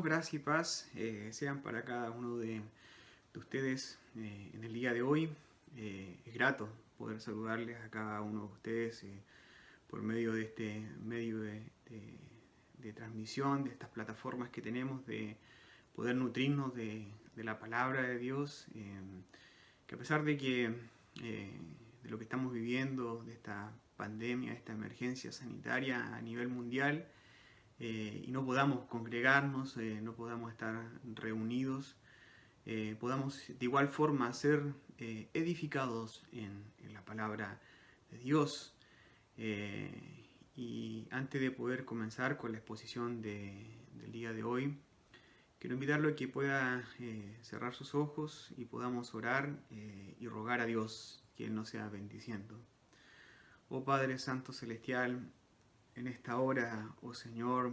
gracia y paz sean para cada uno de ustedes en el día de hoy. Es grato poder saludarles a cada uno de ustedes por medio de este medio de transmisión, de estas plataformas que tenemos, de poder nutrirnos de la palabra de Dios, que a pesar de lo que estamos viviendo, de esta pandemia, esta emergencia sanitaria a nivel mundial, y no podamos congregarnos, no podamos estar reunidos, podamos de igual forma ser edificados en la palabra de Dios. Y antes de poder comenzar con la exposición del día de hoy, quiero invitarlo a que pueda cerrar sus ojos y podamos orar y rogar a Dios que Él nos sea bendiciendo. Oh Padre Santo Celestial, en esta hora, oh Señor,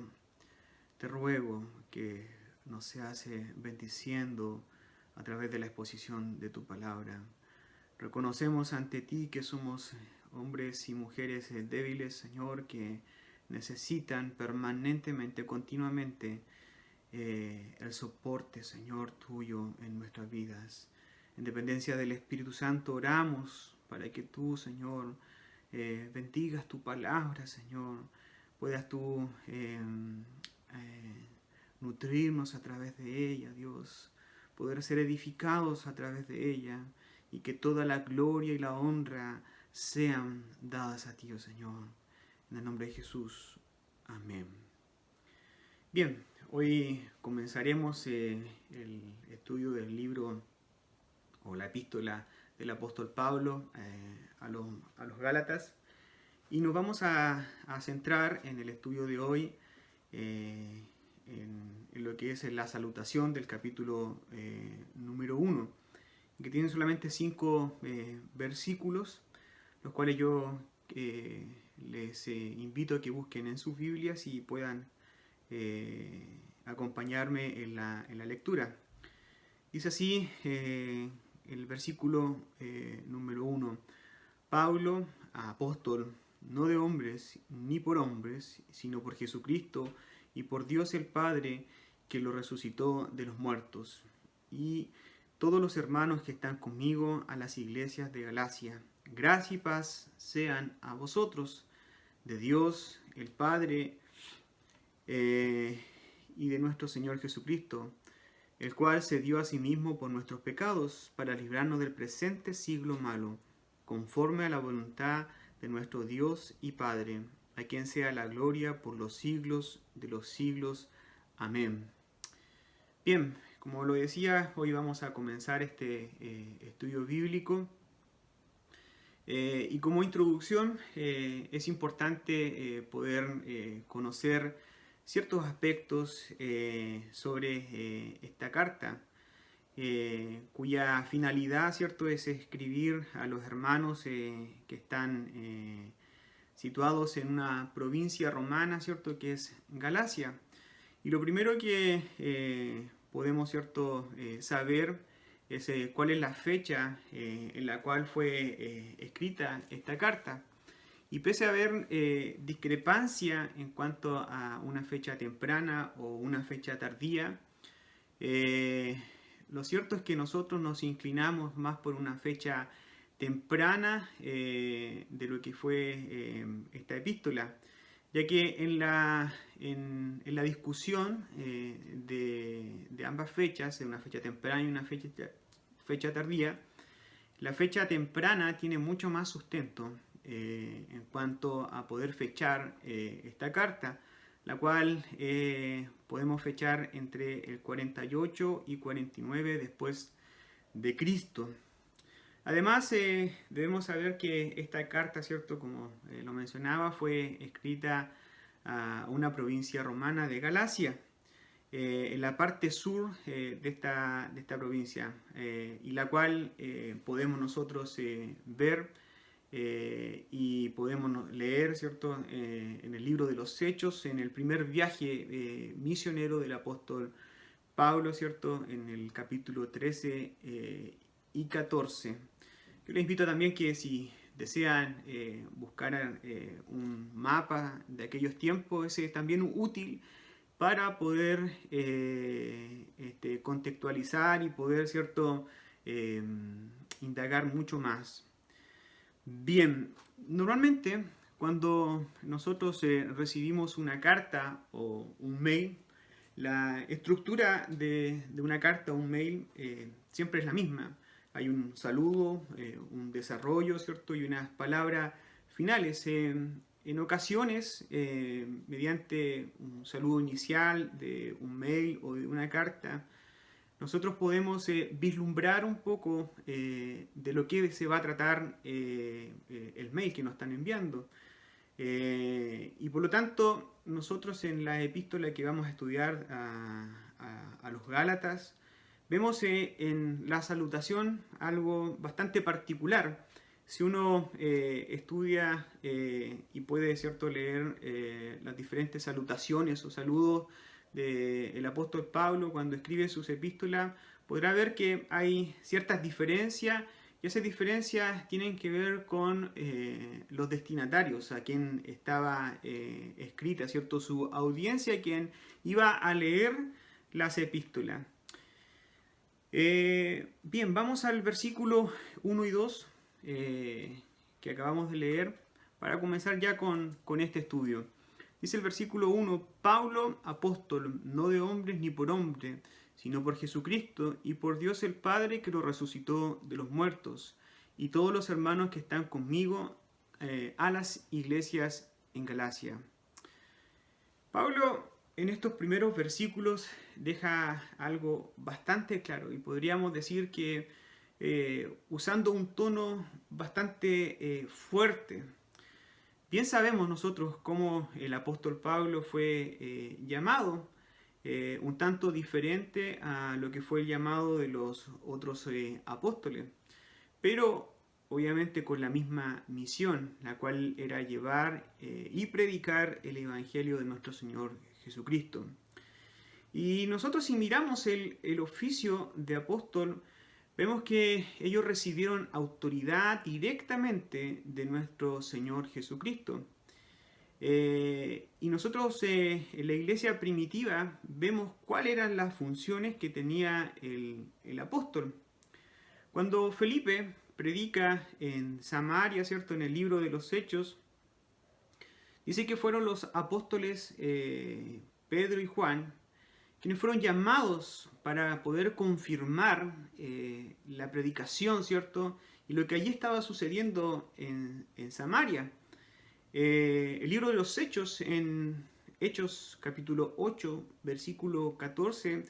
te ruego que nos seas bendiciendo a través de la exposición de tu palabra. Reconocemos ante ti que somos hombres y mujeres débiles, Señor, que necesitan permanentemente, continuamente, el soporte, Señor, tuyo en nuestras vidas. En dependencia del Espíritu Santo oramos para que tú, Señor, bendigas tu palabra, Señor, puedas tú nutrirnos a través de ella, Dios, poder ser edificados a través de ella, y que toda la gloria y la honra sean dadas a ti, oh Señor. En el nombre de Jesús. Amén. Bien, hoy comenzaremos el estudio del libro o la epístola del apóstol Pablo a los Gálatas, y nos vamos a centrar en el estudio de hoy en lo que es la salutación del capítulo número 1, que tiene solamente 5 versículos, los cuales yo les invito a que busquen en sus Biblias y puedan acompañarme en la lectura. Dice así el versículo número 1: Pablo, apóstol, no de hombres ni por hombres, sino por Jesucristo y por Dios el Padre, que lo resucitó de los muertos, y todos los hermanos que están conmigo a las iglesias de Galacia. Gracia y paz sean a vosotros, de Dios el Padre y de nuestro Señor Jesucristo, el cual se dio a sí mismo por nuestros pecados, para librarnos del presente siglo malo, conforme a la voluntad de nuestro Dios y Padre, a quien sea la gloria por los siglos de los siglos. Amén. Bien, como lo decía, hoy vamos a comenzar este estudio bíblico. Y como introducción, es importante poder conocer ciertos aspectos sobre esta carta, cuya finalidad, ¿cierto?, es escribir a los hermanos que están situados en una provincia romana, ¿cierto?, que es Galacia. Y lo primero que podemos, ¿cierto?, saber es cuál es la fecha en la cual fue escrita esta carta. Y pese a haber discrepancia en cuanto a una fecha temprana o una fecha tardía, lo cierto es que nosotros nos inclinamos más por una fecha temprana de lo que fue esta epístola, ya que en la discusión de ambas fechas, de una fecha temprana y una fecha tardía, la fecha temprana tiene mucho más sustento en cuanto a poder fechar esta carta, la cual podemos fechar entre el 48 y 49 después de Cristo. Además, debemos saber que esta carta, ¿cierto?, como lo mencionaba, fue escrita a una provincia romana de Galacia, en la parte sur de esta provincia, y la cual podemos nosotros ver y podemos leer, ¿cierto?, en el libro de los Hechos, en el primer viaje misionero del apóstol Pablo, ¿cierto?, en el capítulo 13 y 14. Yo les invito también que si desean buscar un mapa de aquellos tiempos, ese es también útil, para poder contextualizar y poder, ¿cierto?, indagar mucho más. Bien, normalmente cuando nosotros recibimos una carta o un mail, la estructura de una carta o un mail siempre es la misma. Hay un saludo, un desarrollo, ¿cierto?, y unas palabras finales. En ocasiones, mediante un saludo inicial de un mail o de una carta, nosotros podemos vislumbrar un poco de lo que se va a tratar el mail que nos están enviando. Y por lo tanto, nosotros en la epístola que vamos a estudiar a los Gálatas, vemos en la salutación algo bastante particular. Si uno estudia y puede, ¿cierto?, leer las diferentes salutaciones o saludos del apóstol Pablo cuando escribe sus epístolas, podrá ver que hay ciertas diferencias, y esas diferencias tienen que ver con los destinatarios, a quien estaba escrita, ¿cierto?, su audiencia, quien iba a leer las epístolas. Bien, vamos al versículo 1 y 2 que acabamos de leer para comenzar ya con este estudio. Dice el versículo 1, Pablo, apóstol, no de hombres ni por hombre, sino por Jesucristo y por Dios el Padre que lo resucitó de los muertos, y todos los hermanos que están conmigo a las iglesias en Galacia. Pablo en estos primeros versículos deja algo bastante claro, y podríamos decir que usando un tono bastante fuerte. Bien sabemos nosotros cómo el apóstol Pablo fue llamado, un tanto diferente a lo que fue el llamado de los otros apóstoles, pero obviamente con la misma misión, la cual era llevar y predicar el Evangelio de nuestro Señor Jesucristo. Y nosotros, si miramos el oficio de apóstol, vemos que ellos recibieron autoridad directamente de nuestro Señor Jesucristo. Y nosotros en la iglesia primitiva vemos cuáles eran las funciones que tenía el apóstol. Cuando Felipe predica en Samaria, ¿cierto?, en el libro de los Hechos, dice que fueron los apóstoles Pedro y Juan quienes fueron llamados para poder confirmar la predicación, ¿cierto?, y lo que allí estaba sucediendo en Samaria. El libro de los Hechos, en Hechos capítulo 8, versículo 14,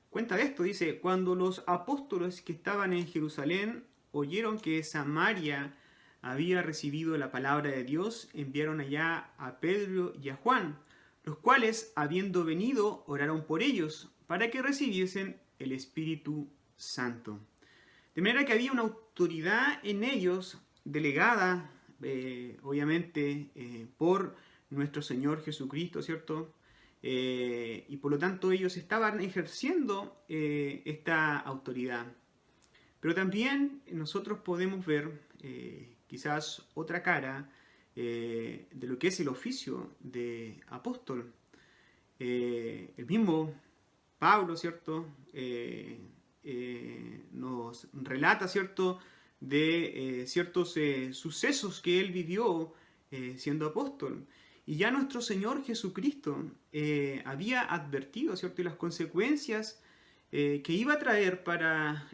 cuenta esto, dice, cuando los apóstoles que estaban en Jerusalén oyeron que Samaria había recibido la palabra de Dios, enviaron allá a Pedro y a Juan, los cuales, habiendo venido, oraron por ellos, para que recibiesen el Espíritu Santo. De manera que había una autoridad en ellos, delegada, obviamente, por nuestro Señor Jesucristo, ¿cierto? Y por lo tanto ellos estaban ejerciendo esta autoridad. Pero también nosotros podemos ver quizás otra cara de lo que es el oficio de apóstol. El mismo Pablo, ¿cierto?, nos relata, ¿cierto?, de ciertos sucesos que él vivió siendo apóstol. Y ya nuestro Señor Jesucristo había advertido, ¿cierto?, y las consecuencias que iba a traer para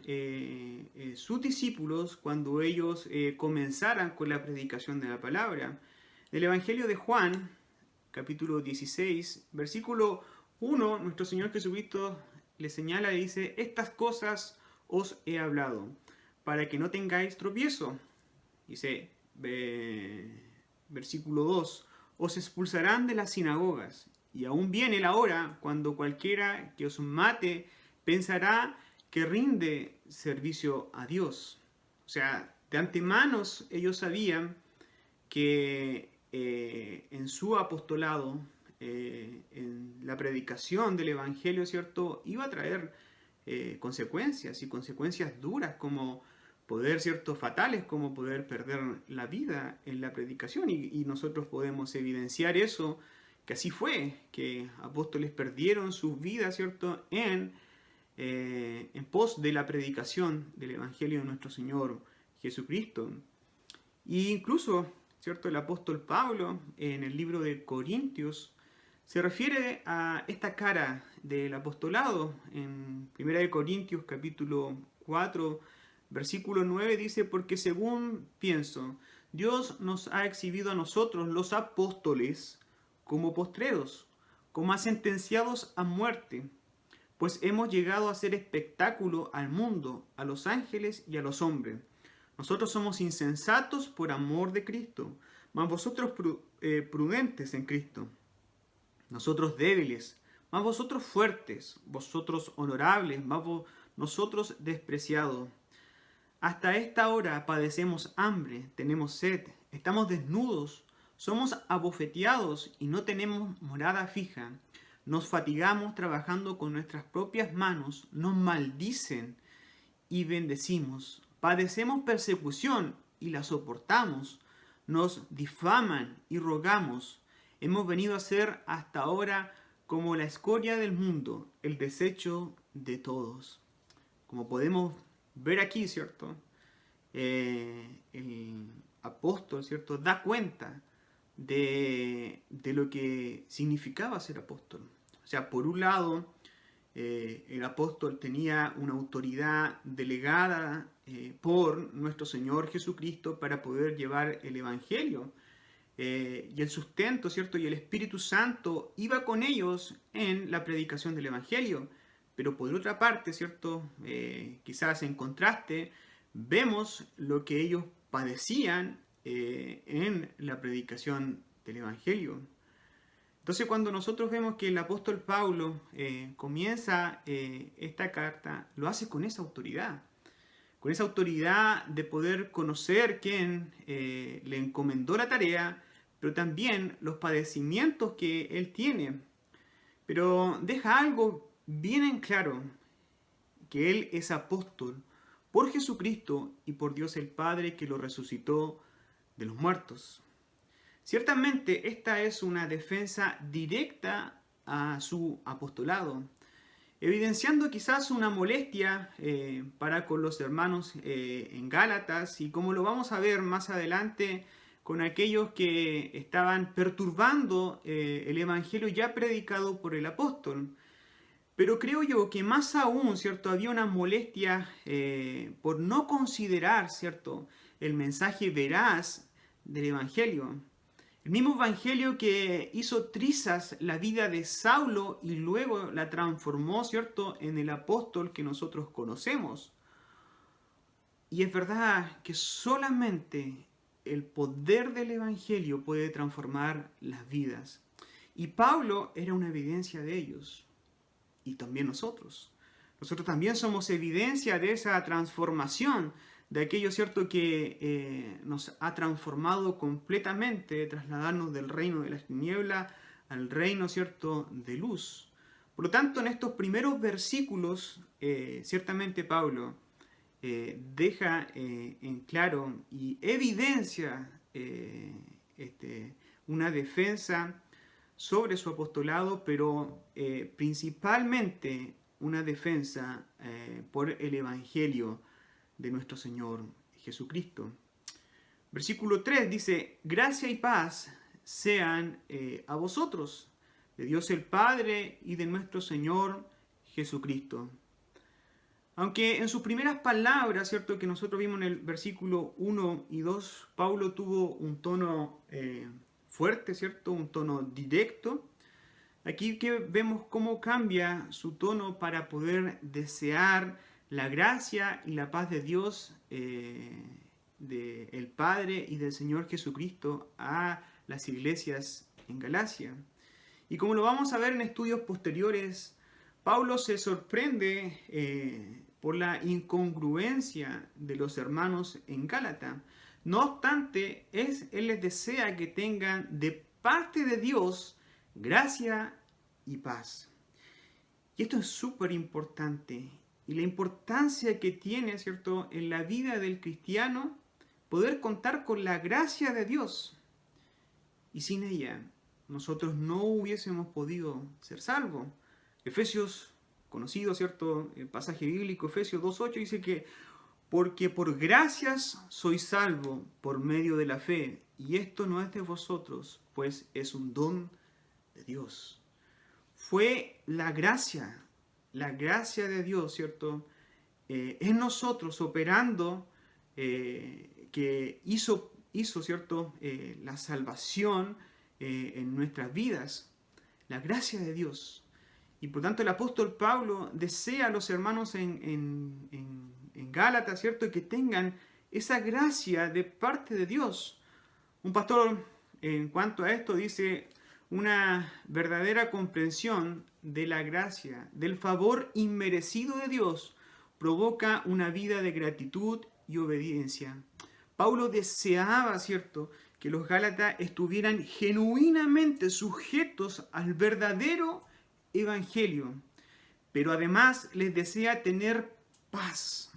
sus discípulos cuando ellos comenzaran con la predicación de la palabra. Del Evangelio de Juan, capítulo 16, versículo 1, nuestro Señor Jesucristo le señala y dice, estas cosas os he hablado, para que no tengáis tropiezo. Dice, versículo 2, os expulsarán de las sinagogas, y aún viene la hora cuando cualquiera que os mate pensará que rinde servicio a Dios. O sea, de antemano ellos sabían que en su apostolado, en la predicación del Evangelio, ¿cierto?, iba a traer consecuencias, y consecuencias duras, como poder, ¿cierto?, fatales, como poder perder la vida en la predicación. Y nosotros podemos evidenciar eso que así fue, que apóstoles perdieron sus vidas, ¿cierto?, en pos de la predicación del Evangelio de nuestro Señor Jesucristo. E incluso, ¿cierto?, el apóstol Pablo, en el libro de Corintios, se refiere a esta cara del apostolado. En 1 Corintios capítulo 4, versículo 9 dice: porque según pienso, Dios nos ha exhibido a nosotros, los apóstoles, como postreros, como a sentenciados a muerte, pues hemos llegado a ser espectáculo al mundo, a los ángeles y a los hombres. Nosotros somos insensatos por amor de Cristo, mas vosotros prudentes en Cristo. Nosotros débiles, mas vosotros fuertes, vosotros honorables, mas nosotros despreciados. Hasta esta hora padecemos hambre, tenemos sed, estamos desnudos, somos abofeteados y no tenemos morada fija. Nos fatigamos trabajando con nuestras propias manos, nos maldicen y bendecimos. Padecemos persecución y la soportamos, nos difaman y rogamos. Hemos venido a ser hasta ahora como la escoria del mundo, el desecho de todos. Como podemos ver aquí, ¿cierto? El apóstol, ¿cierto?, da cuenta de lo que significaba ser apóstol. O sea, por un lado, el apóstol tenía una autoridad delegada por nuestro Señor Jesucristo para poder llevar el Evangelio. Y el sustento, ¿cierto?, y el Espíritu Santo iba con ellos en la predicación del Evangelio. Pero por otra parte, ¿cierto?, quizás en contraste, vemos lo que ellos padecían en la predicación del Evangelio. Entonces, cuando nosotros vemos que el apóstol Pablo comienza esta carta, lo hace con esa autoridad de poder conocer quién le encomendó la tarea, pero también los padecimientos que él tiene. Pero deja algo bien en claro, que él es apóstol por Jesucristo y por Dios el Padre, que lo resucitó de los muertos. Ciertamente esta es una defensa directa a su apostolado, evidenciando quizás una molestia para con los hermanos en Gálatas, y como lo vamos a ver más adelante, con aquellos que estaban perturbando el Evangelio ya predicado por el apóstol. Pero creo yo que más aún, ¿cierto?, había una molestia por no considerar, ¿cierto?, el mensaje veraz del Evangelio. El mismo Evangelio que hizo trizas la vida de Saulo y luego la transformó, ¿cierto?, en el apóstol que nosotros conocemos. Y es verdad que solamente el poder del Evangelio puede transformar las vidas. Y Pablo era una evidencia de ellos. Y también nosotros. Nosotros también somos evidencia de esa transformación, de aquello, ¿cierto?, que nos ha transformado completamente, trasladarnos del reino de las tinieblas al reino, ¿cierto?, de luz. Por lo tanto, en estos primeros versículos, ciertamente Pablo deja en claro y evidencia una defensa sobre su apostolado, pero principalmente una defensa por el Evangelio de nuestro Señor Jesucristo. Versículo 3 dice: gracia y paz sean a vosotros, de Dios el Padre y de nuestro Señor Jesucristo. Aunque en sus primeras palabras, ¿cierto?, que nosotros vimos en el versículo 1 y 2, Pablo tuvo un tono fuerte, ¿cierto?, un tono directo. Aquí que vemos cómo cambia su tono para poder desear la gracia y la paz de Dios, del Padre y del Señor Jesucristo a las iglesias en Galacia. Y como lo vamos a ver en estudios posteriores, Pablo se sorprende por la incongruencia de los hermanos en Gálata. No obstante, él les desea que tengan de parte de Dios gracia y paz. Y esto es súper importante. Y la importancia que tiene, ¿cierto?, en la vida del cristiano, poder contar con la gracia de Dios. Y sin ella nosotros no hubiésemos podido ser salvos. Efesios, conocido, ¿cierto? El pasaje bíblico, Efesios 2.8, dice que porque por gracias sois salvo por medio de la fe, y esto no es de vosotros, pues es un don de Dios. Fue la gracia de Dios, ¿cierto? En nosotros operando, que hizo, ¿cierto? La salvación en nuestras vidas. La gracia de Dios. Y por tanto el apóstol Pablo desea a los hermanos en Gálatas, ¿cierto? Que tengan esa gracia de parte de Dios. Un pastor, en cuanto a esto, dice: una verdadera comprensión de la gracia, del favor inmerecido de Dios, provoca una vida de gratitud y obediencia. Pablo deseaba, ¿cierto?, que los Gálatas estuvieran genuinamente sujetos al verdadero evangelio, pero además les desea tener paz.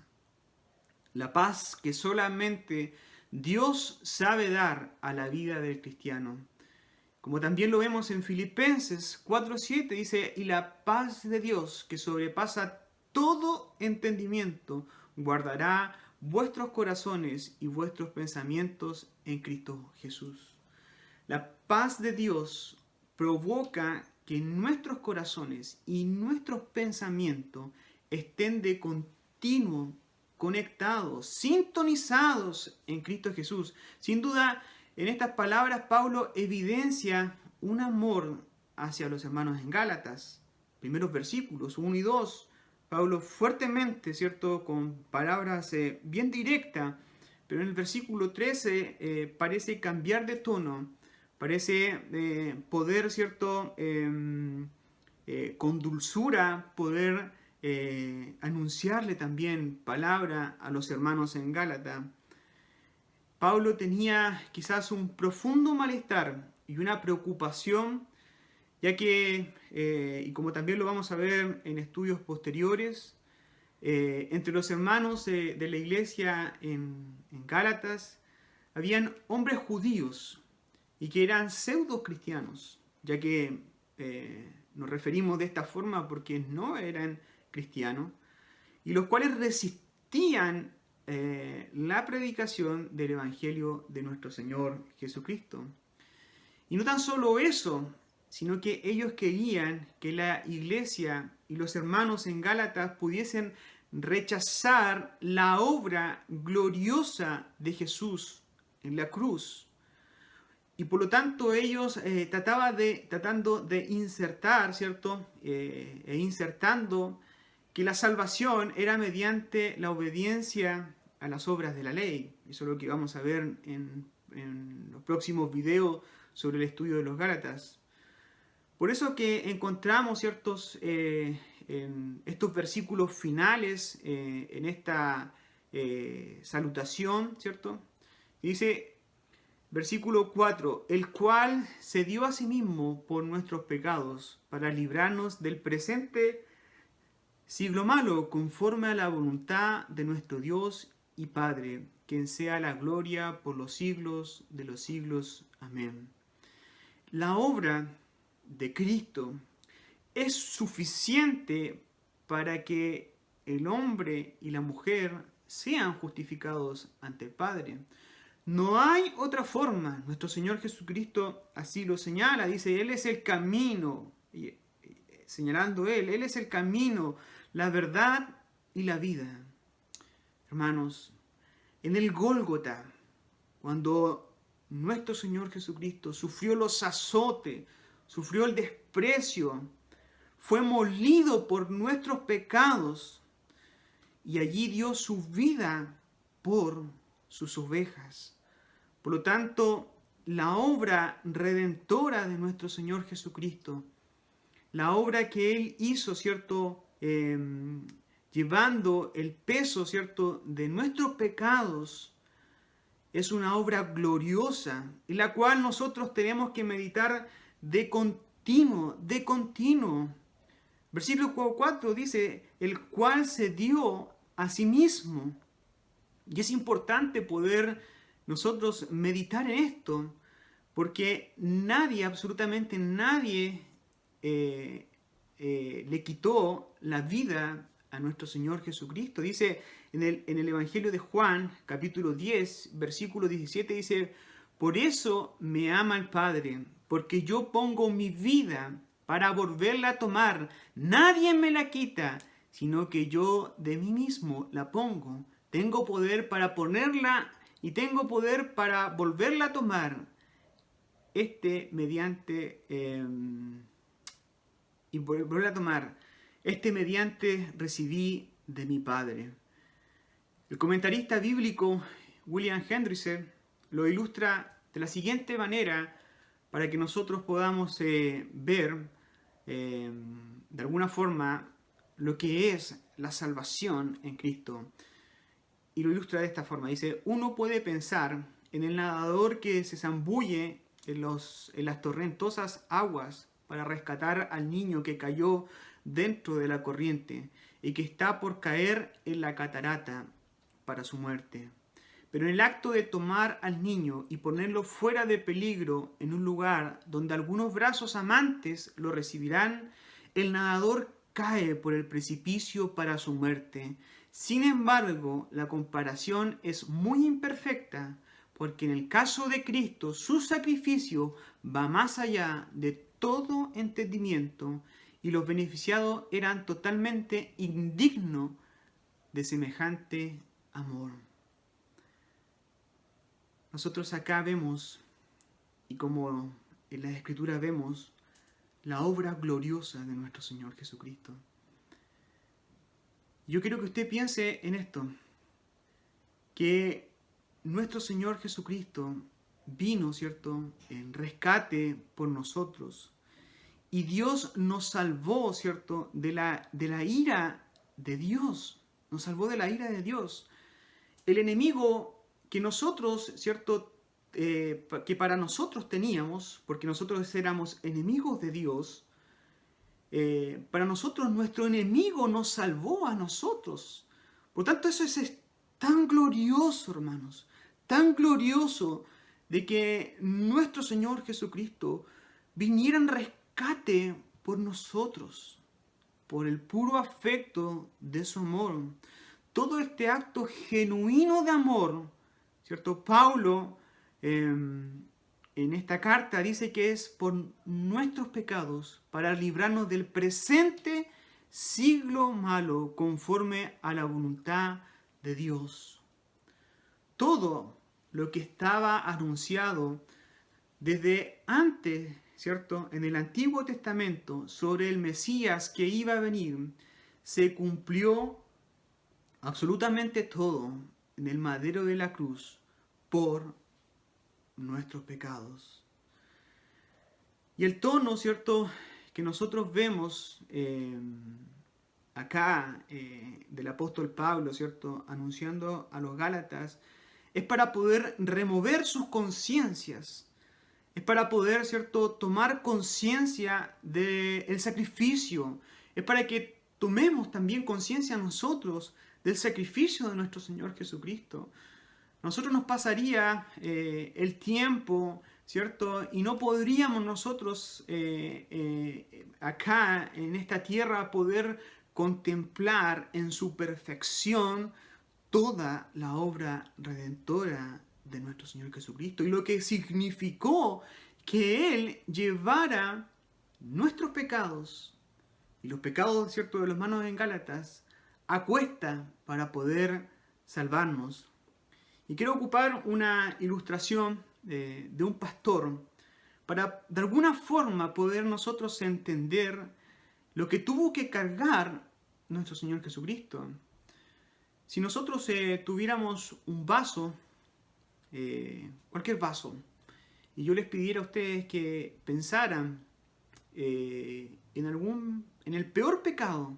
La paz que solamente Dios sabe dar a la vida del cristiano. Como también lo vemos en Filipenses 4.7, dice: y la paz de Dios, que sobrepasa todo entendimiento, guardará vuestros corazones y vuestros pensamientos en Cristo Jesús. La paz de Dios provoca que nuestros corazones y nuestros pensamientos estén de continuo conectados, sintonizados en Cristo Jesús. Sin duda, en estas palabras Pablo evidencia un amor hacia los hermanos en Gálatas. Primeros versículos 1 y 2, Pablo fuertemente, ¿cierto?, con palabras bien directas, pero en el versículo 13 parece cambiar de tono, parece poder, ¿cierto?, con dulzura poder anunciarle también palabra a los hermanos en Gálatas. Pablo tenía quizás un profundo malestar y una preocupación, ya que, y como también lo vamos a ver en estudios posteriores, entre los hermanos de la iglesia en Gálatas, habían hombres judíos y que eran pseudo cristianos, ya que nos referimos de esta forma porque no eran cristianos, y los cuales resistían la predicación del Evangelio de nuestro Señor Jesucristo. Y no tan solo eso, sino que ellos querían que la iglesia y los hermanos en Gálatas pudiesen rechazar la obra gloriosa de Jesús en la cruz. Y por lo tanto ellos tratando de insertar, ¿cierto? Insertando que la salvación era mediante la obediencia a las obras de la ley. Eso es lo que vamos a ver en los próximos videos sobre el estudio de los Gálatas. Por eso que encontramos ciertos en estos versículos finales, en esta salutación, ¿cierto? Y dice, versículo 4, el cual se dio a sí mismo por nuestros pecados, para librarnos del presente siglo malo, conforme a la voluntad de nuestro Dios y Padre, quien sea la gloria por los siglos de los siglos. Amén. La obra de Cristo es suficiente para que el hombre y la mujer sean justificados ante el Padre. No hay otra forma. Nuestro Señor Jesucristo así lo señala. Dice, Él es el camino. Y señalando Él es el camino, la verdad y la vida. Hermanos, en el Gólgota, cuando nuestro Señor Jesucristo sufrió los azotes, sufrió el desprecio, fue molido por nuestros pecados y allí dio su vida por sus ovejas. Por lo tanto, la obra redentora de nuestro Señor Jesucristo, la obra que Él hizo, ¿cierto?, llevando el peso, ¿cierto?, de nuestros pecados, es una obra gloriosa, en la cual nosotros tenemos que meditar de continuo. Versículo 4 dice, el cual se dio a sí mismo. Y es importante poder nosotros meditar en esto, porque nadie, absolutamente nadie, le quitó la vida a nuestro Señor Jesucristo. Dice en el Evangelio de Juan, capítulo 10, versículo 17, dice: por eso me ama el Padre, porque yo pongo mi vida para volverla a tomar. Nadie me la quita, sino que yo de mí mismo la pongo. Tengo poder para ponerla y tengo poder para volverla a tomar. Mediante recibí de mi Padre. El comentarista bíblico William Hendriksen lo ilustra de la siguiente manera para que nosotros podamos ver de alguna forma lo que es la salvación en Cristo. Y lo ilustra de esta forma. Dice: uno puede pensar en el nadador que se zambulle en las torrentosas aguas para rescatar al niño que cayó dentro de la corriente y que está por caer en la catarata para su muerte. Pero en el acto de tomar al niño y ponerlo fuera de peligro en un lugar donde algunos brazos amantes lo recibirán, el nadador cae por el precipicio para su muerte. Sin embargo, la comparación es muy imperfecta, porque en el caso de Cristo, su sacrificio va más allá de todo entendimiento, y los beneficiados eran totalmente indignos de semejante amor. Nosotros acá vemos, y como en las Escrituras vemos, la obra gloriosa de nuestro Señor Jesucristo. Yo quiero que usted piense en esto, que nuestro Señor Jesucristo vino, ¿cierto?, en rescate por nosotros. Y Dios nos salvó, ¿cierto?, de la ira de Dios. Nos salvó de la ira de Dios. El enemigo que nosotros, ¿cierto?, que para nosotros teníamos, porque nosotros éramos enemigos de Dios, para nosotros nuestro enemigo nos salvó a nosotros. Por tanto, eso es tan glorioso, hermanos, tan glorioso de que nuestro Señor Jesucristo viniera en rescate por nosotros, por el puro afecto de su amor. Todo este acto genuino de amor, ¿cierto? Pablo en esta carta dice que es por nuestros pecados, para librarnos del presente siglo malo, conforme a la voluntad de Dios. Todo lo que estaba anunciado desde antes, ¿cierto?, en el Antiguo Testamento sobre el Mesías que iba a venir, se cumplió absolutamente todo en el madero de la cruz por nuestros pecados. Y el tono, ¿cierto?, que nosotros vemos acá del apóstol Pablo, ¿cierto?, anunciando a los Gálatas, es para poder remover sus conciencias, es para poder, ¿cierto?, tomar conciencia del sacrificio, es para que tomemos también conciencia nosotros del sacrificio de nuestro Señor Jesucristo. Nosotros nos pasaría el tiempo, ¿cierto?, y no podríamos nosotros acá en esta tierra poder contemplar en su perfección toda la obra redentora de nuestro Señor Jesucristo y lo que significó que Él llevara nuestros pecados y los pecados, ¿cierto?, de los hermanos en Gálatas a cuesta para poder salvarnos. Y quiero ocupar una ilustración de un pastor para de alguna forma poder nosotros entender lo que tuvo que cargar nuestro Señor Jesucristo. Si nosotros tuviéramos un vaso, cualquier vaso, y yo les pidiera a ustedes que pensaran en el peor pecado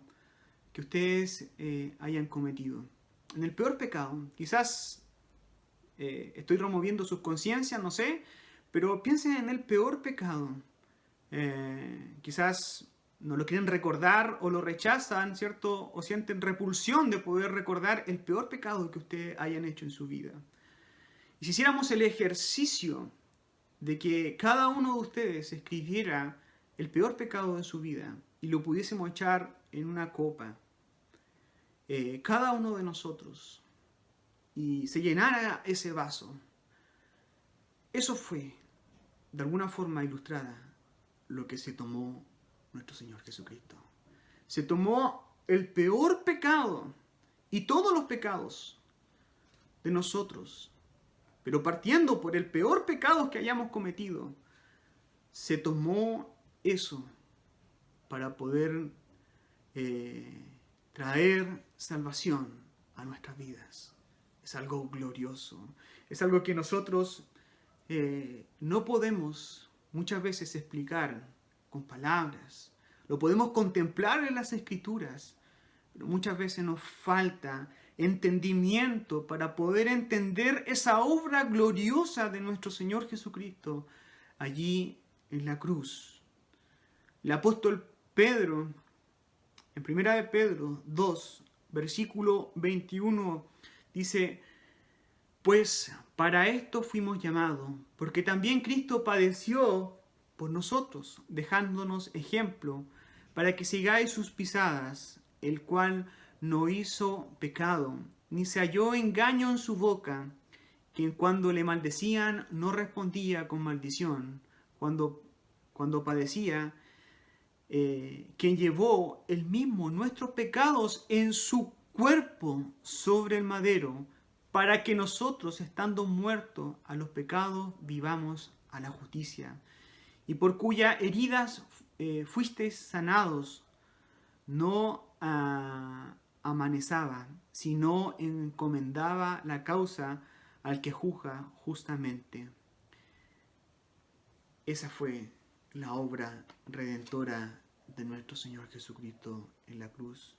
que ustedes hayan cometido, en el peor pecado, quizás estoy removiendo sus conciencias, no sé, pero piensen en el peor pecado. Quizás no lo quieren recordar o lo rechazan, ¿cierto? O sienten repulsión de poder recordar el peor pecado que ustedes hayan hecho en su vida. Y si hiciéramos el ejercicio de que cada uno de ustedes escribiera el peor pecado de su vida y lo pudiésemos echar en una copa, cada uno de nosotros, y se llenara ese vaso. Eso fue, de alguna forma ilustrada, lo que se tomó nuestro Señor Jesucristo. Se tomó el peor pecado y todos los pecados de nosotros, pero partiendo por el peor pecado que hayamos cometido, se tomó eso para poder traer salvación a nuestras vidas. Es algo glorioso, es algo que nosotros no podemos muchas veces explicar con palabras. Lo podemos contemplar en las Escrituras, pero muchas veces nos falta entendimiento para poder entender esa obra gloriosa de nuestro Señor Jesucristo allí en la cruz. El apóstol Pedro, en 1 de Pedro 2, versículo 21, dice: pues para esto fuimos llamados, porque también Cristo padeció por nosotros, dejándonos ejemplo, para que sigáis sus pisadas, el cual no hizo pecado, ni se halló engaño en su boca, quien cuando le maldecían no respondía con maldición, cuando padecía, quien llevó el mismo nuestros pecados en su cuerpo sobre el madero, para que nosotros, estando muertos a los pecados, vivamos a la justicia, y por cuyas heridas fuisteis sanados, no amanezaba, sino encomendaba la causa al que juzga justamente. Esa fue la obra redentora de nuestro Señor Jesucristo en la cruz.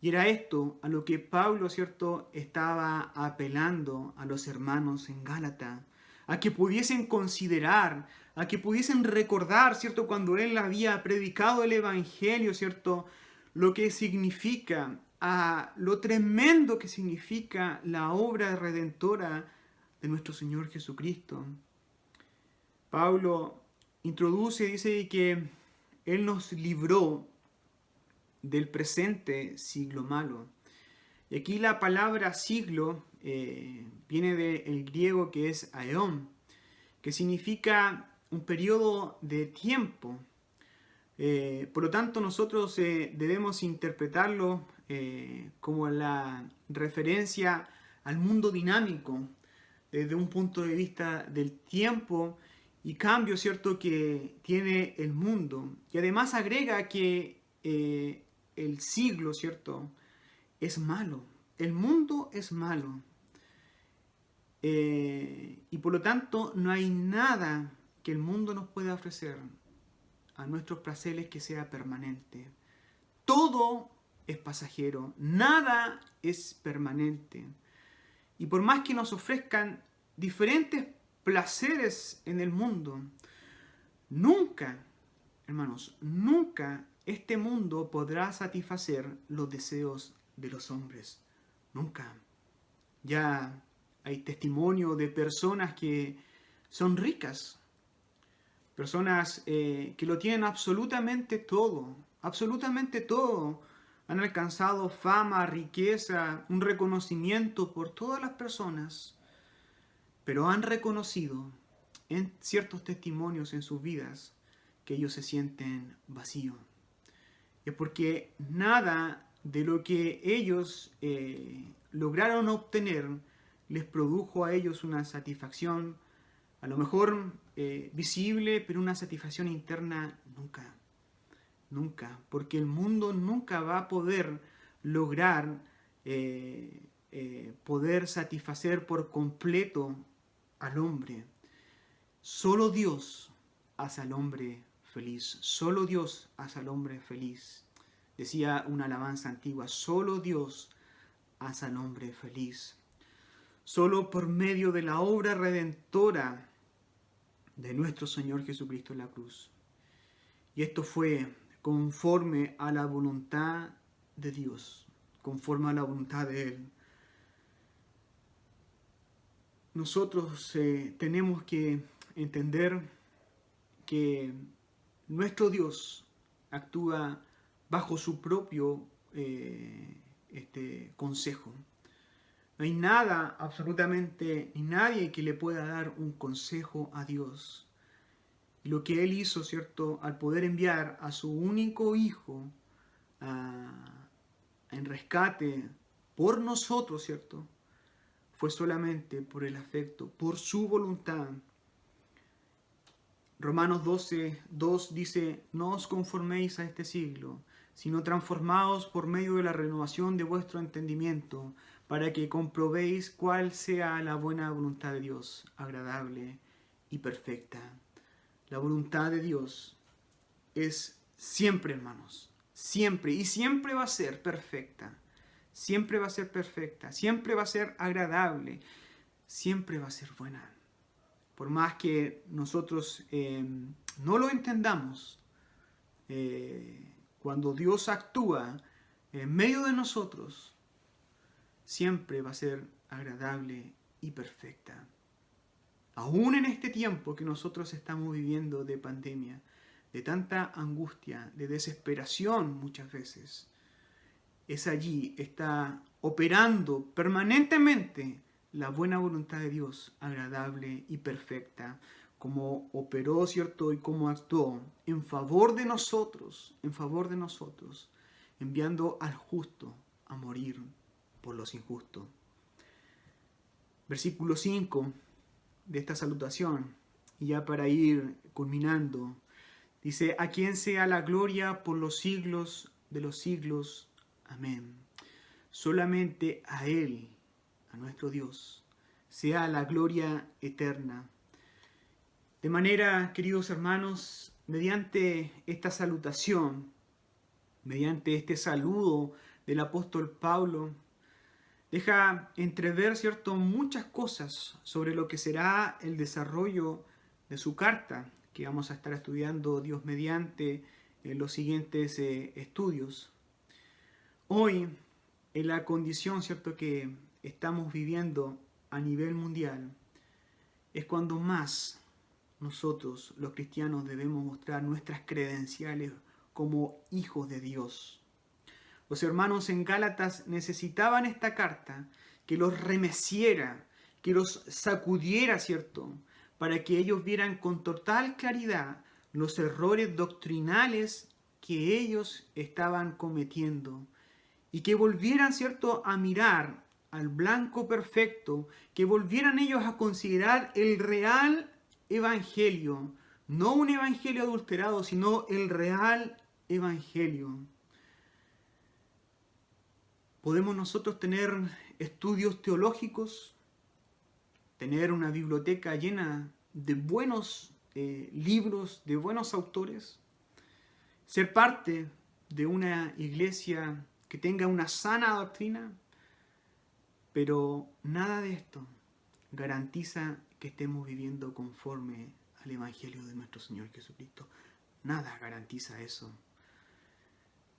Y era esto a lo que Pablo, ¿cierto?, estaba apelando a los hermanos en Gálata, a que pudiesen considerar, a que pudiesen recordar, ¿cierto?, cuando él había predicado el Evangelio, ¿cierto?, lo que significa, a lo tremendo que significa la obra redentora de nuestro Señor Jesucristo. Pablo introduce, dice que Él nos libró del presente siglo malo. Y aquí la palabra siglo viene del griego que es aeón, que significa un periodo de tiempo. Por lo tanto, nosotros debemos interpretarlo como la referencia al mundo dinámico, desde un punto de vista del tiempo y cambio, ¿cierto?, que tiene el mundo. Y además agrega que el siglo, ¿cierto?, es malo. El mundo es malo. Y por lo tanto no hay nada que el mundo nos pueda ofrecer a nuestros placeres que sea permanente. Todo es pasajero, nada es permanente. Y por más que nos ofrezcan diferentes placeres en el mundo, nunca, hermanos, nunca este mundo podrá satisfacer los deseos de los hombres. Nunca. Ya hay testimonio de personas que son ricas, personas que lo tienen absolutamente todo, absolutamente todo. Han alcanzado fama, riqueza, un reconocimiento por todas las personas, pero han reconocido en ciertos testimonios en sus vidas que ellos se sienten vacíos. Es porque nada de lo que ellos lograron obtener les produjo a ellos una satisfacción, a lo mejor visible, pero una satisfacción interna nunca. Nunca, porque el mundo nunca va a poder lograr poder satisfacer por completo al hombre. Solo Dios hace al hombre feliz. Solo Dios hace al hombre feliz. Decía una alabanza antigua: solo Dios hace al hombre feliz. Solo por medio de la obra redentora de nuestro Señor Jesucristo en la cruz. Y esto fue conforme a la voluntad de Dios, conforme a la voluntad de Él. Nosotros tenemos que entender que nuestro Dios actúa bajo su propio consejo. No hay nada, absolutamente, ni nadie que le pueda dar un consejo a Dios. Y lo que Él hizo, ¿cierto?, al poder enviar a su único Hijo en rescate por nosotros, ¿cierto?, fue solamente por el afecto, por su voluntad. Romanos 12:2 dice: no os conforméis a este siglo, sino transformaos por medio de la renovación de vuestro entendimiento, para que comprobéis cuál sea la buena voluntad de Dios, agradable y perfecta. La voluntad de Dios es siempre, hermanos, siempre, y siempre va a ser perfecta. Siempre va a ser perfecta, siempre va a ser agradable, siempre va a ser buena. Por más que nosotros no lo entendamos, cuando Dios actúa en medio de nosotros, siempre va a ser agradable y perfecta. Aún en este tiempo que nosotros estamos viviendo de pandemia, de tanta angustia, de desesperación muchas veces, es allí, está operando permanentemente la buena voluntad de Dios, agradable y perfecta, como operó, ¿cierto?, y como actuó en favor de nosotros, enviando al justo a morir por los injustos. Versículo 5 de esta salutación, y ya para ir culminando, dice: a quien sea la gloria por los siglos de los siglos. Amén. Solamente a Él, a nuestro Dios, sea la gloria eterna. De manera, queridos hermanos, mediante esta salutación, mediante este saludo del apóstol Pablo, deja entrever, ¿cierto?, muchas cosas sobre lo que será el desarrollo de su carta, que vamos a estar estudiando, Dios mediante, en los siguientes estudios. Hoy, en la condición, ¿cierto?, que estamos viviendo a nivel mundial, es cuando más nosotros, los cristianos, debemos mostrar nuestras credenciales como hijos de Dios. Los hermanos en Gálatas necesitaban esta carta que los remeciera, que los sacudiera, ¿cierto?, para que ellos vieran con total claridad los errores doctrinales que ellos estaban cometiendo, y que volvieran, ¿cierto?, a mirar al blanco perfecto, que volvieran ellos a considerar el real evangelio, no un evangelio adulterado, sino el real evangelio. Podemos nosotros tener estudios teológicos, tener una biblioteca llena de buenos libros, de buenos autores, ser parte de una iglesia que tenga una sana doctrina, pero nada de esto garantiza que estemos viviendo conforme al Evangelio de nuestro Señor Jesucristo. Nada garantiza eso.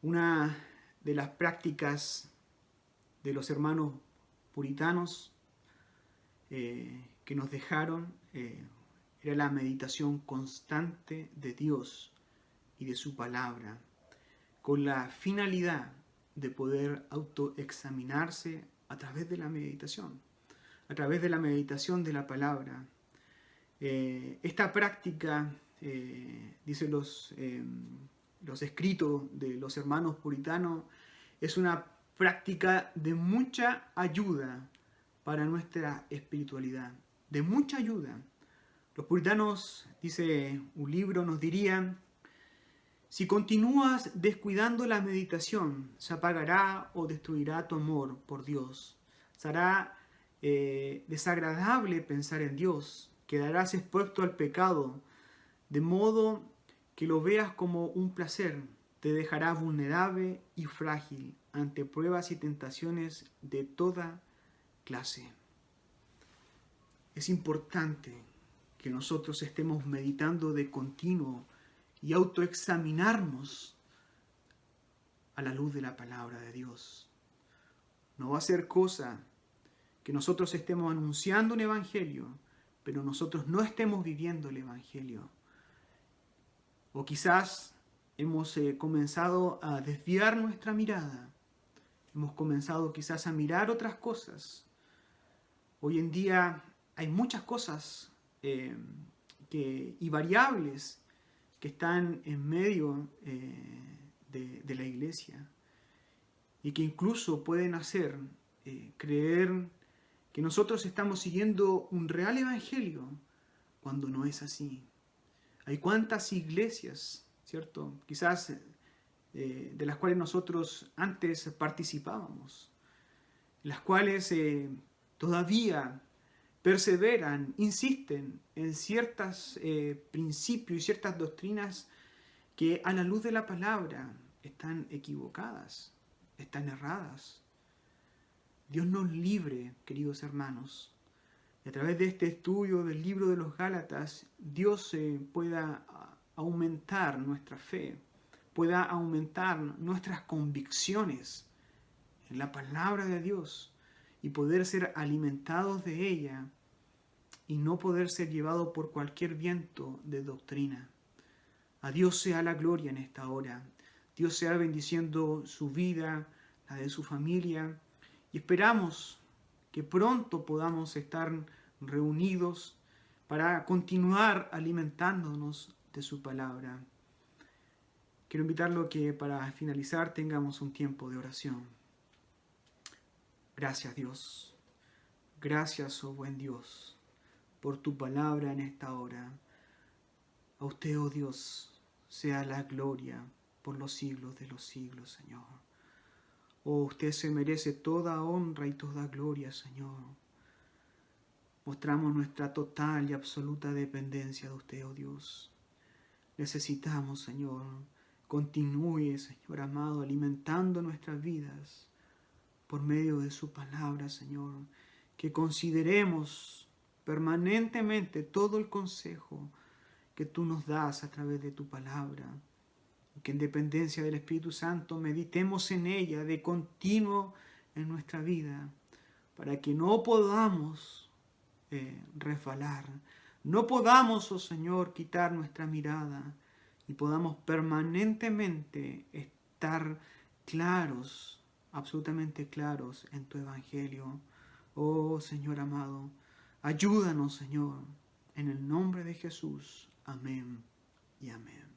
Una de las prácticas de los hermanos puritanos que nos dejaron era la meditación constante de Dios y de su palabra, con la finalidad de poder autoexaminarse a través de la meditación de la palabra. Esta práctica, dicen los escritos de los hermanos puritanos, es una práctica de mucha ayuda para nuestra espiritualidad, de mucha ayuda. Los puritanos, dice un libro, nos dirían: si continúas descuidando la meditación, se apagará o destruirá tu amor por Dios. Será desagradable pensar en Dios, quedarás expuesto al pecado, de modo que lo veas como un placer, te dejará vulnerable y frágil ante pruebas y tentaciones de toda clase. Es importante que nosotros estemos meditando de continuo y autoexaminarnos a la luz de la palabra de Dios. No va a ser cosa que nosotros estemos anunciando un evangelio, pero nosotros no estemos viviendo el Evangelio. O quizás hemos comenzado a desviar nuestra mirada. Hemos comenzado quizás a mirar otras cosas. Hoy en día hay muchas cosas y variables que están en medio de la iglesia y que incluso pueden hacer creer que nosotros estamos siguiendo un real evangelio cuando no es así. Hay cuantas iglesias, ¿cierto? Quizás de las cuales nosotros antes participábamos, las cuales todavía perseveran, insisten en ciertos principios y ciertas doctrinas que a la luz de la palabra están equivocadas, están erradas. Dios nos libre, queridos hermanos, y a través de este estudio del libro de los Gálatas, Dios pueda aumentar nuestra fe, pueda aumentar nuestras convicciones en la palabra de Dios y poder ser alimentados de ella y no poder ser llevados por cualquier viento de doctrina. A Dios sea la gloria en esta hora. Dios sea bendiciendo su vida, la de su familia, y esperamos que pronto podamos estar reunidos para continuar alimentándonos de su palabra. Quiero invitarlo a que para finalizar tengamos un tiempo de oración. Gracias, Dios. Gracias, oh buen Dios, por tu palabra en esta hora. A usted, oh Dios, sea la gloria por los siglos de los siglos, Señor. Oh, usted se merece toda honra y toda gloria, Señor. Mostramos nuestra total y absoluta dependencia de usted, oh Dios. Necesitamos, Señor, continúe, Señor amado, alimentando nuestras vidas por medio de su palabra, Señor. Que consideremos permanentemente todo el consejo que tú nos das a través de tu palabra. Que en dependencia del Espíritu Santo meditemos en ella de continuo en nuestra vida, para que no podamos resbalar, no podamos, oh Señor, quitar nuestra mirada y podamos permanentemente estar claros, absolutamente claros en tu Evangelio. Oh Señor amado, ayúdanos, Señor, en el nombre de Jesús. Amén y amén.